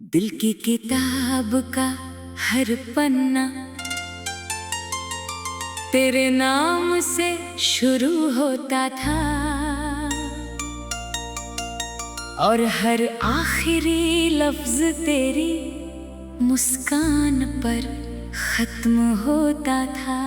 दिल की किताब का हर पन्ना तेरे नाम से शुरू होता था और हर आखिरी लफ्ज तेरी मुस्कान पर खत्म होता था।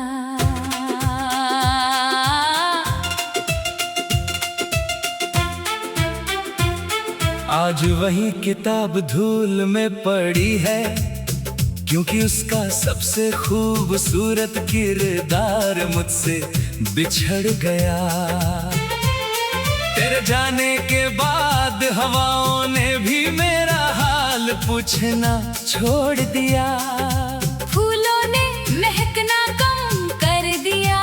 आज वही किताब धूल में पड़ी है, क्योंकि उसका सबसे खूबसूरत किरदार मुझसे बिछड़ गया। तेरे जाने के बाद हवाओं ने भी मेरा हाल पूछना छोड़ दिया। फूलों ने महकना कम कर दिया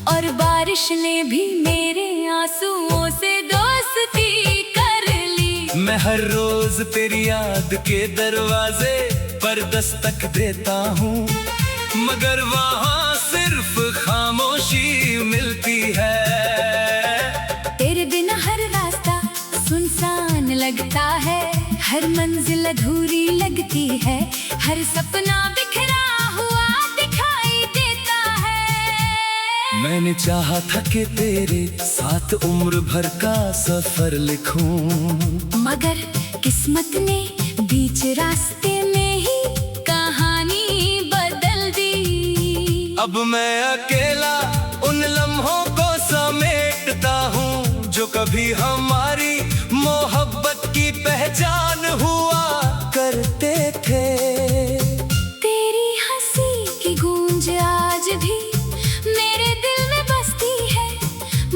और बारिश ने भी मेरे आंसुओं से दोस्ती कर ली। मैं हर रोज तेरी याद के दरवाजे पर दस्तक देता हूँ, मगर वहाँ सिर्फ खामोशी मिलती है। तेरे बिना हर रास्ता सुनसान लगता है, हर मंजिल अधूरी लगती है, हर सपना बिखरा हुआ दिखाई देता है। मैंने चाहा था कि तेरे साथ उम्र भर का सफर लिखूं, मगर किस्मत ने बीच रास्ते में ही कहानी बदल दी। अब मैं अकेला उन लम्हों को समेटता हूँ जो कभी हमारी मोहब्बत की पहचान हुआ करते थे। तेरी हंसी की गूंज आज भी मेरे दिल में बसती है,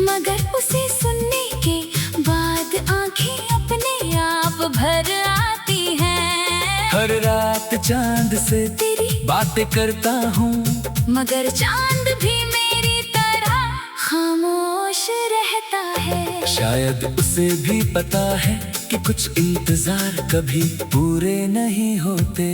मगर उसे सुनने के बाद आंखें अपने आप भर आती हैं। हर रात चांद से तेरी बातें करता हूँ, मगर चांद भी मेरी तरह खामोश रहता है। शायद उसे भी पता है कि कुछ इंतजार कभी पूरे नहीं होते।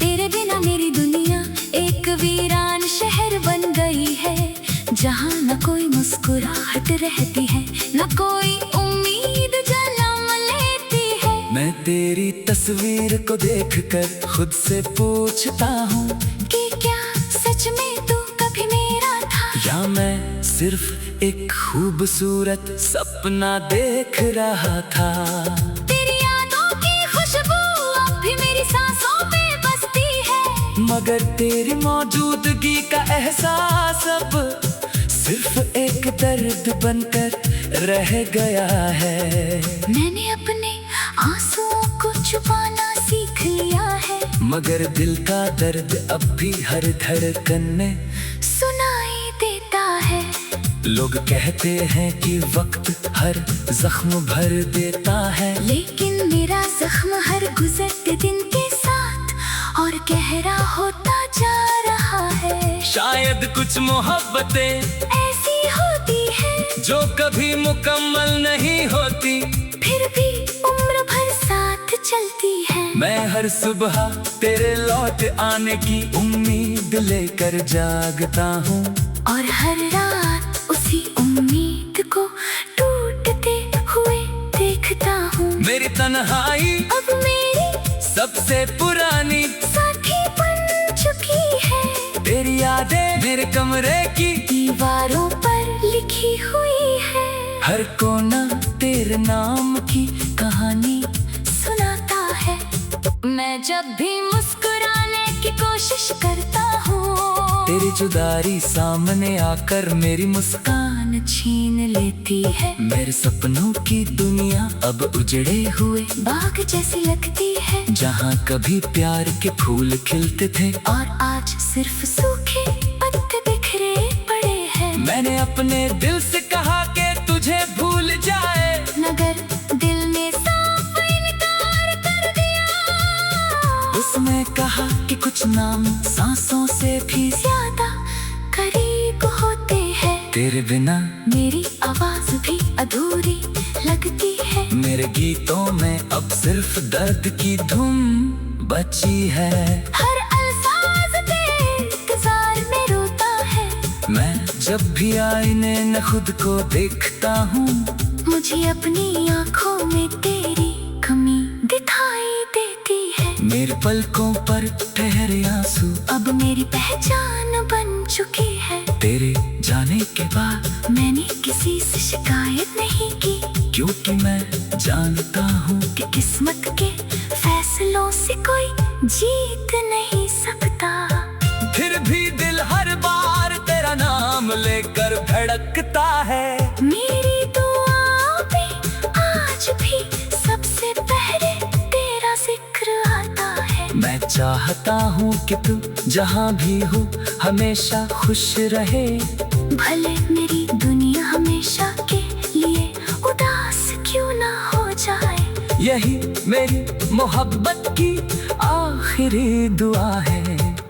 तेरे बिना मेरी दुनिया एक वीरान शहर बन गई है, जहाँ न कोई मुस्कुराहट रहती है, न कोई उम्मीद जन्म लेती है। मैं तेरी तस्वीर को देखकर खुद से पूछता हूँ कि क्या सच में तू कभी मेरा था, या मैं सिर्फ एक खूबसूरत सपना देख रहा था। तेरी यादों की खुशबू अब भी मेरी सांसों में बसती है, मगर तेरी मौजूदगी का एहसास अब सिर्फ एक दर्द बनकर रह गया है। मैंने अपने आंसुओं को छुपाना सीख लिया है, मगर दिल का दर्द अब भी हर धड़कन में सुनाई देता है। लोग कहते हैं कि वक्त हर जख्म भर देता है, लेकिन मेरा जख्म हर गुजरते दिन के साथ और गहरा होता जा रहा है। शायद कुछ मोहब्बतें ऐसी होती है जो कभी मुकम्मल नहीं होती, फिर भी उम्र भर साथ चलती है। मैं हर सुबह तेरे लौट आने की उम्मीद लेकर जागता हूँ, और हर रात उसी उम्मीद को टूटते हुए देखता हूँ। मेरी तन्हाई अब मेरी सबसे पुरानी साथी बन चुकी है, तेरी यादें मेरे कमरे की दीवारों पर लिखी हुई है। हर कोना तेरे नाम की कहानी सुनाता है। मैं जब भी मुस्कुराने की कोशिश करता हूँ, तेरी जुदाई सामने आकर मेरी मुस्कान छीन लेती है। मेरे सपनों की दुनिया अब उजड़े हुए बाग जैसी लगती है, जहाँ कभी प्यार के फूल खिलते थे, और आज सिर्फ सूखे पत्ते बिखरे पड़े हैं। मैंने अपने दिल से कहा कि तुझे भूल जाए, मगर दिल ने साफ इनकार कर दिया। उसने कहा कि कुछ नाम सांसों से भी ज्यादा करीब होते हैं। तेरे बिना मेरी आवाज भी अधूरी लगती है, मेरे गीतों में अब सिर्फ दर्द की धुन बची है। हर अल्फाज तेरे इंतजार में रोता है। मैं जब भी आईने में खुद को देखता हूँ, मुझे अपनी आंखों में तेरी कमी दिखाई देती है। मेरे पलकों पर ठहरे आंसू अब मेरी पहचान बन चुकी है। तेरे जाने के बाद मैंने किसी से शिकायत नहीं की, क्योंकि मैं जानता हूँ कि किस्मत के फैसलों से कोई जीत नहीं सकता। फिर भी दिल हर बार तेरा नाम लेकर धड़कता है। मेरी दुआ पे आज भी सबसे पहले तेरा जिक्र आता है। मैं चाहता हूँ कि तू जहाँ भी हो हमेशा खुश रहे। भले मेरी दुनिया हमेशा के लिए उदास क्यों ना हो जाए। यही मेरी मोहब्बत की आखिरी दुआ है।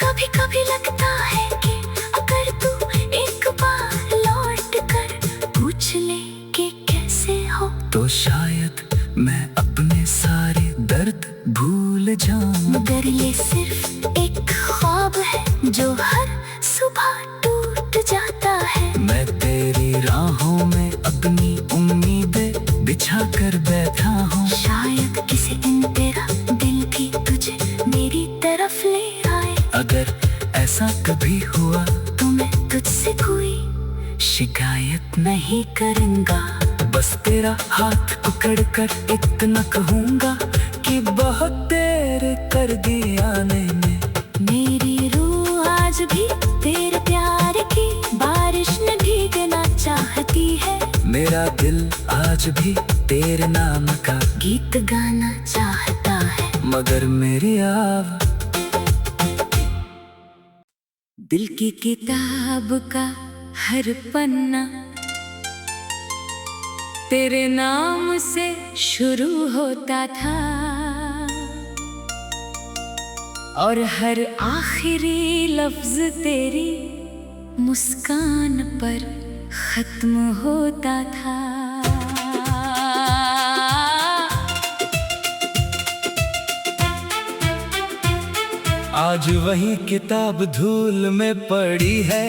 कभी कभी लगता है कि अगर तू एक बार लौट कर पूछ ले कि कैसे हो, तो शायद मैं अपने सारे दर्द भूल जाऊं। मगर ये सिर्फ एक ख्वाब है जो हर सुबह टूट जाता है। मैं तेरी राहों में अपनी उम्मीदें बिछा कर बैठा हूँ। शायद किसी दिन तेरा दिल भी तुझे मेरी तरफ ले आए। अगर ऐसा कभी हुआ तो मैं तुझसे कोई शिकायत नहीं करूँगा। बस तेरा हाथ पकड़ कर इतना कहूँगा कि बहुत देर कर दिया मैंने। मेरी रूह आज भी तेरे प्यार की बारिश में भीगना चाहती है। मेरा दिल आज भी तेरे नाम का गीत गाना चाहता है। मगर मेरी आवाज़ दिल की किताब का हर पन्ना तेरे नाम से शुरू होता था, और हर आखिरी लफ्ज तेरी मुस्कान पर खत्म होता था। आज वही किताब धूल में पड़ी है,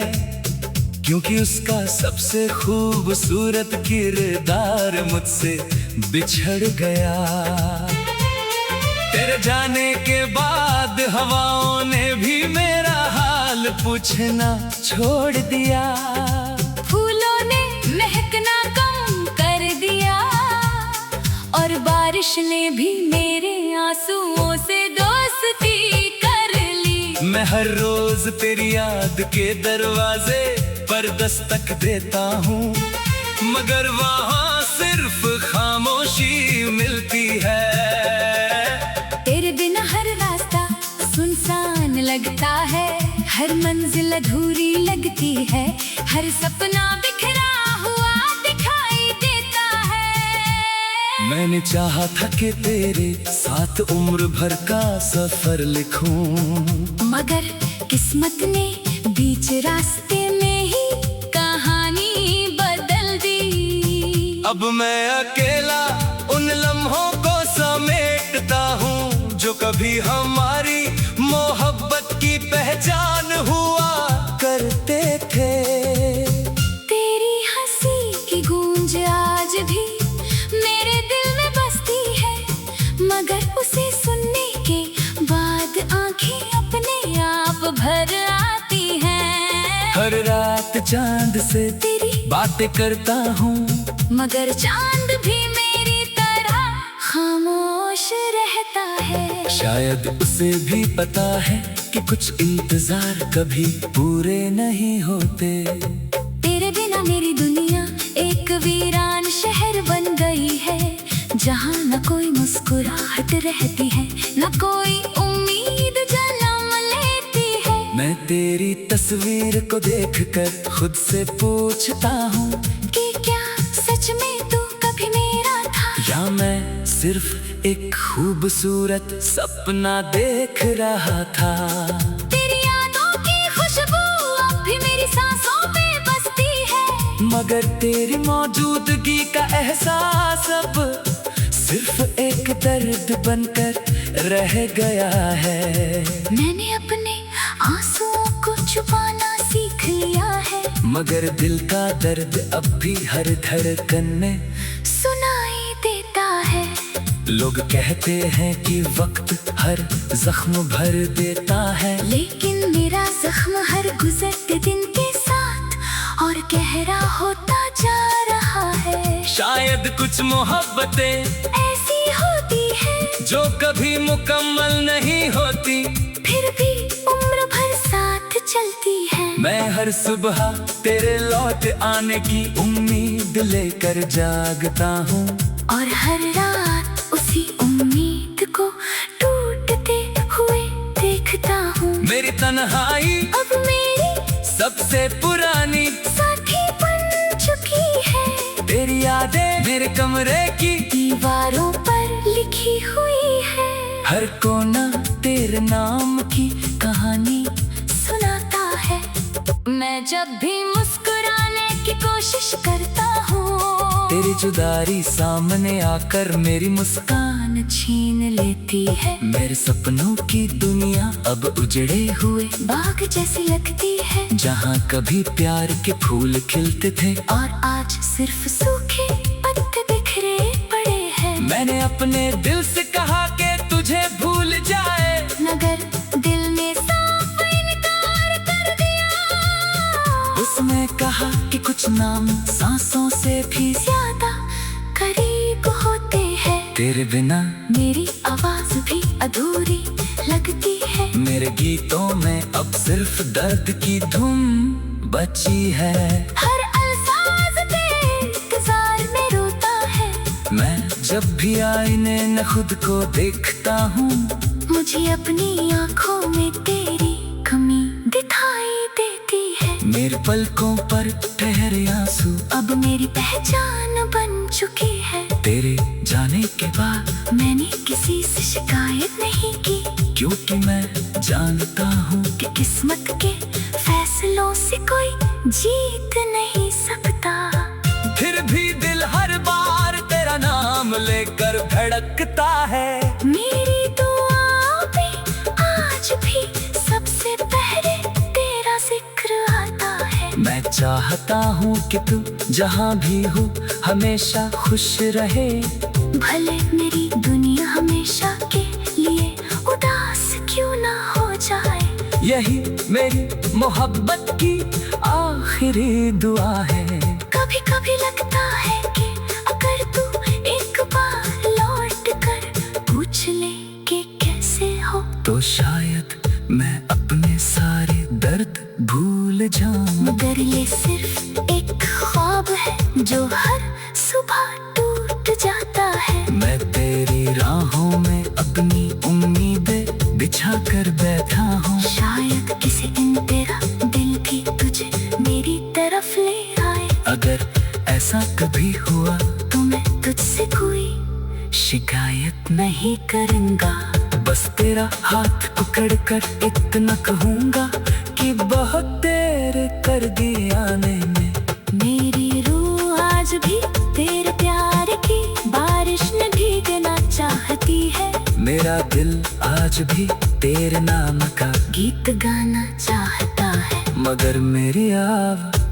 क्योंकि उसका सबसे खूबसूरत किरदार मुझसे बिछड़ गया। तेरे जाने के बाद हवाओं ने भी मेरा हाल पूछना छोड़ दिया। फूलों ने महकना कम कर दिया, और बारिश ने भी मेरे आंसुओं से दोस्ती कर ली। मैं हर रोज तेरी याद के दरवाजे पर दस्तक देता हूँ, मगर वहाँ सिर्फ खामोशी मिलती है। तेरे बिना हर रास्ता सुनसान लगता है, हर मंजिल अधूरी लगती है, हर सपना बिखरा हुआ दिखाई देता है। मैंने चाहा था कि तेरे साथ उम्र भर का सफर लिखूं, मगर किस्मत ने बीच रास्ते में ही कहानी बदल दी। अब मैं अकेला उन लम्हों को समेटता हूँ जो कभी हमारी मोहब्बत की पहचान हुआ करते थे। तेरी हंसी की गूंज आज भी मेरे दिल में बसती है, मगर उसे सुनने के बाद आंखें अपने आप भर आती हैं। हर रात चांद से तेरी बातें करता हूँ, मगर चांद भी मेरी तरह खामोश रहता है। शायद उसे भी पता है कि कुछ इंतजार कभी पूरे नहीं होते। तेरे बिना मेरी दुनिया एक वीरान शहर बन गई है, जहाँ न कोई मुस्कुराहट रहती है, न कोई उम्मीद जन्म लेती है। मैं तेरी तस्वीर को देखकर खुद से पूछता हूँ कि क्या सच में तू कभी मेरा था, या मैं सिर्फ एक खूबसूरत सपना देख रहा था। तेरी यादों की खुशबू अब भी मेरी सांसों में बसती है, मगर तेरी मौजूदगी का एहसास अब सिर्फ एक दर्द बनकर रह गया है। मैंने अपने आंसुओं को छुपाना सीख लिया है, मगर दिल का दर्द अब भी हर धड़कन में सुनाई देता है। लोग कहते हैं कि वक्त हर जख्म भर देता है, लेकिन मेरा जख्म हर गुजरते दिन के साथ और गहरा होता जा रहा है। शायद कुछ मोहब्बतें ऐसी होती है जो कभी मुकम्मल नहीं होती, फिर भी उम्र भर साथ चलती है। मैं हर सुबह तेरे लौट आने की उम्मीद लेकर जागता हूँ, और हर रात उसी उम्मीद को टूटते हुए देखता हूँ। मेरी तन्हाई अब मेरी सबसे पुरानी साथी बन चुकी है। तेरी यादें मेरे कमरे की दीवारों पर लिखी हुई है। हर कोना तेरे नाम की कहानी सुनाता है। मैं जब भी मुस्कुराने की कोशिश करता हूँ, तेरी जुदाई सामने आकर मेरी मुस्कान छीन लेती है। मेरे सपनों की दुनिया अब उजड़े हुए बाग जैसी लगती है, जहाँ कभी प्यार के फूल खिलते थे, और आज सिर्फ सूखे पत्ते बिखरे पड़े हैं। मैंने अपने दिल से कहा कि तुझे भूल जाए, मगर दिल ने साफ इनकार कर दिया। उसने कहा कि कुछ नाम सांसों से भी ज्यादा करीब होते हैं। तेरे बिना मेरी आवाज भी अधूरी लगती है। मेरे गीतों में अब सिर्फ दर्द की धुन बची है। हर अल्फाज तेरे इंतजार में रोता है। मैं जब भी आईने में खुद को देखता हूँ, मुझे अपनी आँखों में तेरी कमी दिखाई देती है। मेरे पलकों पर ठहरे आंसू अब मेरी पहचान बन चुकी है। तेरे जाने के बाद मैंने किसी से शिकायत नहीं की, क्योंकि मैं जानता हूँ कि किस्मत के फैसलों से कोई जीत नहीं सकता। फिर भी दिल हर बार तेरा नाम लेकर धड़कता है। मेरी दुआ पे आज भी सबसे पहले तेरा जिक्र आता है। मैं चाहता हूँ कि तू जहाँ भी हो हमेशा खुश रहे, भले मेरी दुनिया हमेशा के लिए उदास क्यों ना हो जाए। यही मेरी मोहब्बत की आखिरी दुआ है। कभी कभी लगता है कि अगर तू एक बार लौट कर पूछ ले कि कैसे हो, तो शायद मैं अपने सारे दर्द भूल जाऊं। मगर ये सिर्फ एक ख्वाब है जो हर सुबह टूट जाता है। मैं तेरी राहों में अपनी उम्मीदें बिछा कर बैठा हूँ, शायद किसी दिन तेरा दिल भी तुझे मेरी तरफ ले आए। अगर ऐसा कभी हुआ तो मैं तुझसे कोई शिकायत नहीं करूँगा, बस तेरा हाथ पकड़ कर इतना कहूँगा कि बहुत देर कर दी आने में। मेरी रूह आज भी तेरे प्यार की बारिश में भीगना चाहती है। मेरा दिल आज भी तेरे नाम का गीत गाना चाहता है। मगर मेरी आवाज़